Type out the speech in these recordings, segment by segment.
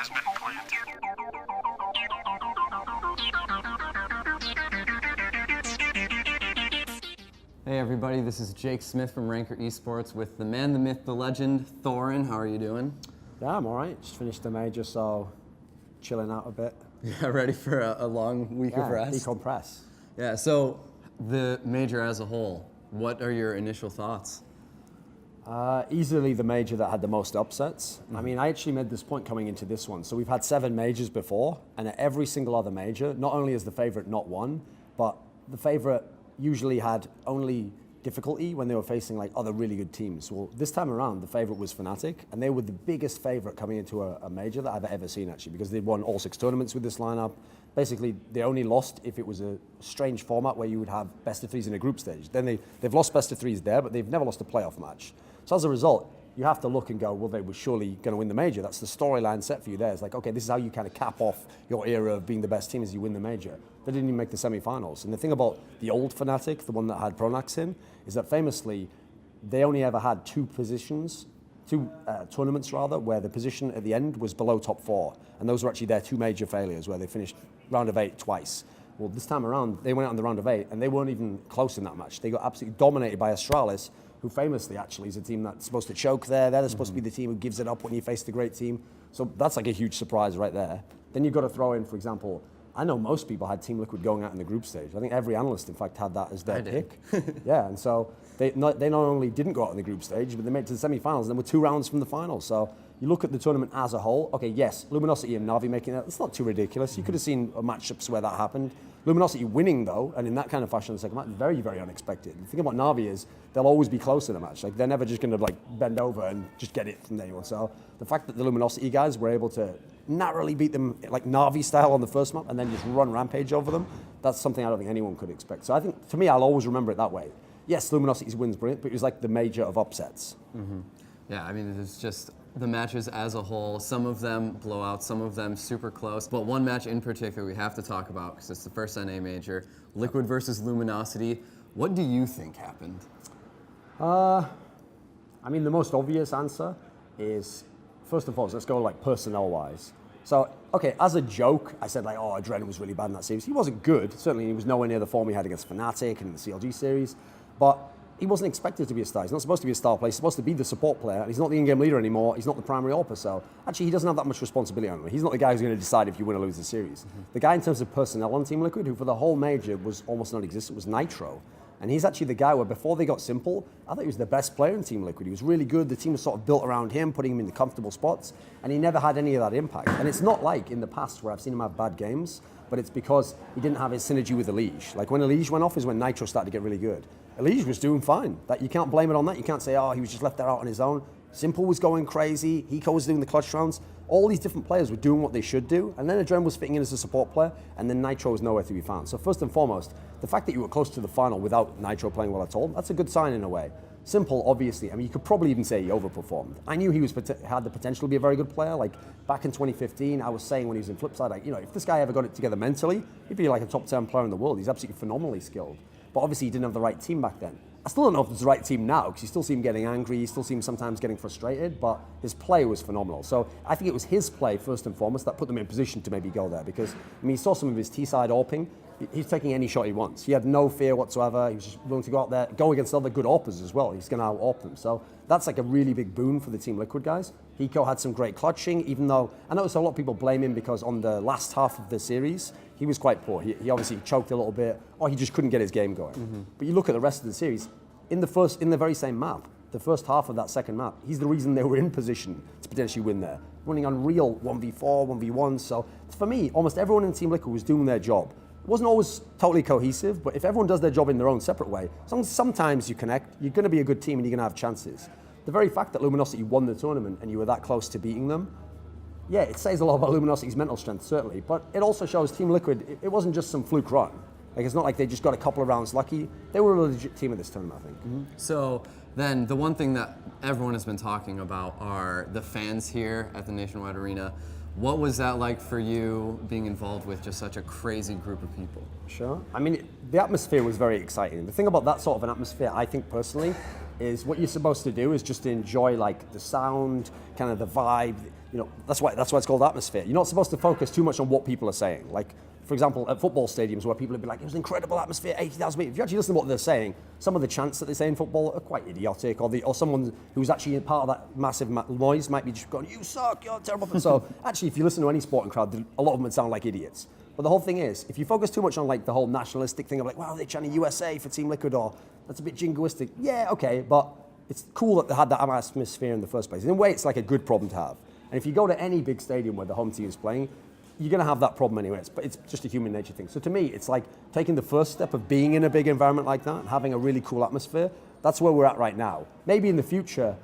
has been planted. Hey everybody, this is Jake Smith from Ranker Esports with the man, the myth, the legend, Thorin. How are you doing? Yeah, I'm all right. Just finished the major, so chilling out a bit. Yeah, ready for a long week of rest? Decompress. Yeah, so the major as a whole, what are your initial thoughts? Easily the major that had the most upsets. I mean, I actually made this point coming into this one. So we've had 7 majors before, and at every single other major, not only has the favorite not won, but the favorite usually had only difficulty when they were facing like other really good teams. Well, this time around, the favorite was Fnatic, and they were the biggest favorite coming into a major that I've ever seen, actually, because they'd won all 6 tournaments with this lineup. Basically, they only lost if it was a strange format where you would have best of 3s in a group stage. Then they've lost best of 3s there, but they've never lost a playoff match. So as a result, you have to look and go, well, they were surely going to win the major. That's the storyline set for you there. It's like, okay, this is how you kind of cap off your era of being the best team as you win the major. They didn't even make the semi-finals. And the thing about the old Fnatic, the one that had Pronax in, is that famously, they only ever had 2 tournaments rather, where the position at the end was below top 4. And those were actually their 2 major failures, where they finished round of 8 twice. Well, this time around, they went out in the round of 8, and they weren't even close in that match. They got absolutely dominated by Astralis, who famously actually is a team that's supposed to choke there. They're supposed to be the team who gives it up when you face the great team. So that's like a huge surprise right there. Then you've got to throw in, for example, I know most people had Team Liquid going out in the group stage. I think every analyst, in fact, had that as their pick. Yeah, and so they not only didn't go out in the group stage, but they made it to the semi-finals, and then were 2 rounds from the finals. So you look at the tournament as a whole. Okay, yes, Luminosity and Na'Vi making that, it's not too ridiculous. You could have seen matchups where that happened. Luminosity winning, though, and in that kind of fashion in the second match, very, very unexpected. The thing about Na'Vi is they'll always be close in a match. Like, they're never just going to like bend over and just get it from anyone. So the fact that the Luminosity guys were able to narrowly beat them like Na'Vi style on the first map and then just run rampage over them, that's something I don't think anyone could expect. So I think, to me, I'll always remember it that way. Yes, Luminosity's win's brilliant, but it was like the major of upsets. Mm-hmm. Yeah, I mean, it's just the matches as a whole, some of them blowouts, some of them super close, but one match in particular we have to talk about because it's the first NA major, Liquid versus Luminosity. What do you think happened? I mean, the most obvious answer is, first and foremost, let's go like personnel-wise. So, okay, as a joke, I said like, oh, Adren was really bad in that series. He wasn't good. Certainly, he was nowhere near the form he had against Fnatic and the CLG series, but he wasn't expected to be a star. He's not supposed to be a star player. He's supposed to be the support player. He's not the in-game leader anymore. He's not the primary AWPer. So actually, he doesn't have that much responsibility on him. He's not the guy who's going to decide if you win or lose the series. The guy in terms of personnel on Team Liquid, who for the whole major was almost non-existent, was Nitro. And he's actually the guy where before they got simple, I thought he was the best player in Team Liquid. He was really good. The team was sort of built around him, putting him in the comfortable spots, and he never had any of that impact. And it's not like in the past where I've seen him have bad games, but it's because he didn't have his synergy with Elige. Like when Elige went off is when Nitro started to get really good. Elige was doing fine. You can't blame it on that. You can't say, oh, he was just left there out on his own. Simple was going crazy. Hiko was doing the clutch rounds. All these different players were doing what they should do, and then Adren was fitting in as a support player, and then Nitro was nowhere to be found. So first and foremost, the fact that you were close to the final without Nitro playing well at all, that's a good sign in a way. Simple, obviously, I mean, you could probably even say he overperformed. I knew he had the potential to be a very good player. Like back in 2015, I was saying when he was in Flipside, like, you know, if this guy ever got it together mentally, he'd be like a top 10 player in the world. He's absolutely phenomenally skilled. But obviously he didn't have the right team back then. I still don't know if it's the right team now, because you still see him getting angry, you still see him sometimes getting frustrated, but his play was phenomenal. So I think it was his play, first and foremost, that put them in position to maybe go there, because, I mean, you saw some of his T-side AWPing. He's taking any shot he wants. He had no fear whatsoever. He was just willing to go out there, go against other good AWPers as well. He's going to out-AWP them. So that's like a really big boon for the Team Liquid guys. Hiko had some great clutching, even though I noticed a lot of people blame him because on the last half of the series, he was quite poor. He obviously choked a little bit, or he just couldn't get his game going. But you look at the rest of the series, in the very same map, the first half of that second map, he's the reason they were in position to potentially win there. Running on real 1v4, 1v1. So for me, almost everyone in Team Liquid was doing their job. It wasn't always totally cohesive, but if everyone does their job in their own separate way, sometimes you connect, you're going to be a good team and you're going to have chances. The very fact that Luminosity won the tournament and you were that close to beating them, yeah, it says a lot about Luminosity's mental strength, certainly, but it also shows Team Liquid, it wasn't just some fluke run. Like, it's not like they just got a couple of rounds lucky. They were a legit team at this tournament, I think. So then the one thing that everyone has been talking about are the fans here at the Nationwide Arena. What was that like for you, being involved with just such a crazy group of people? Sure. I mean, the atmosphere was very exciting. The thing about that sort of an atmosphere, I think personally, is what you're supposed to do is just enjoy like the sound, kind of the vibe. You know, that's why it's called atmosphere. You're not supposed to focus too much on what people are saying. Like, for example, at football stadiums where people would be like, it was an incredible atmosphere, 80,000 people. If you actually listen to what they're saying, some of the chants that they say in football are quite idiotic, or someone who's actually a part of that massive noise might be just going, you suck, you're terrible. So actually, if you listen to any sporting crowd, a lot of them would sound like idiots. But the whole thing is, if you focus too much on like the whole nationalistic thing of like, wow, they're chanting USA for Team Liquid, or that's a bit jingoistic. Yeah, okay, but it's cool that they had that atmosphere in the first place. In a way, it's like a good problem to have. And if you go to any big stadium where the home team is playing, you're going to have that problem anyway. It's just a human nature thing. So to me, it's like taking the first step of being in a big environment like that and having a really cool atmosphere. That's where we're at right now. Maybe in the future,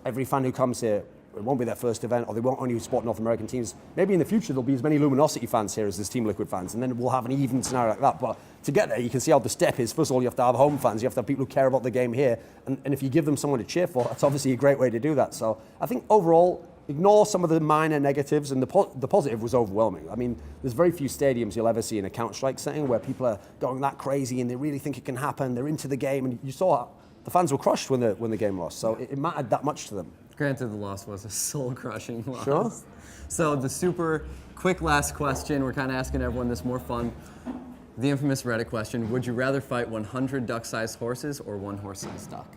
every fan who comes here, it won't be their first event, or they won't only support North American teams. Maybe in the future, there'll be as many Luminosity fans here as there's Team Liquid fans, and then we'll have an even scenario like that. But to get there, you can see how the step is. First of all, you have to have home fans. You have to have people who care about the game here. And if you give them someone to cheer for, that's obviously a great way to do that. So I think overall, ignore some of the minor negatives, and the positive was overwhelming. I mean, there's very few stadiums you'll ever see in a Counter-Strike setting where people are going that crazy and they really think it can happen. They're into the game, and you saw the fans were crushed when the game lost. So it mattered that much to them. Granted, the loss was a soul-crushing loss. Sure. So the super quick last question, we're kind of asking everyone this more fun. The infamous Reddit question, would you rather fight 100 duck-sized horses or one horse-sized duck?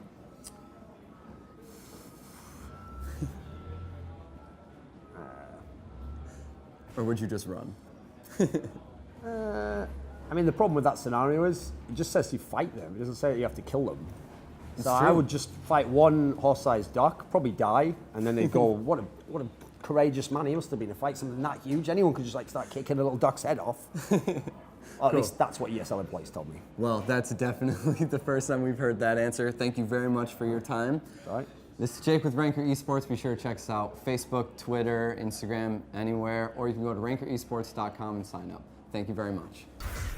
Or would you just run? I mean, the problem with that scenario is it just says you fight them. It doesn't say that you have to kill them. It's so true. I would just fight one horse-sized duck, probably die, and then they'd go, what a courageous man he must have been to fight something that huge. Anyone could just like start kicking a little duck's head off. Or at least that's what ESL Players told me. Well, that's definitely the first time we've heard that answer. Thank you very much for your time. All right. This is Jake with Ranker Esports. Be sure to check us out, Facebook, Twitter, Instagram, anywhere, or you can go to rankeresports.com and sign up. Thank you very much.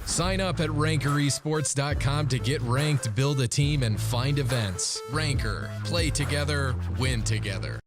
Sign up at rankeresports.com to get ranked, build a team, and find events. Ranker, play together, win together.